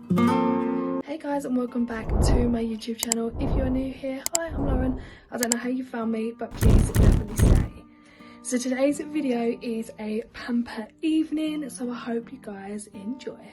Hey guys, and welcome back to my YouTube channel. If you're new here, hi, I'm Lauren. I don't know how you found me, but please definitely stay. So today's video is a pamper evening, so I hope you guys enjoy.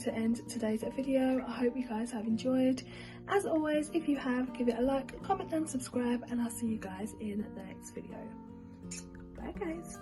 to end today's video. I hope you guys have enjoyed. As always, if you have, give it a like, comment and subscribe, and I'll see you guys in the next video. Bye guys.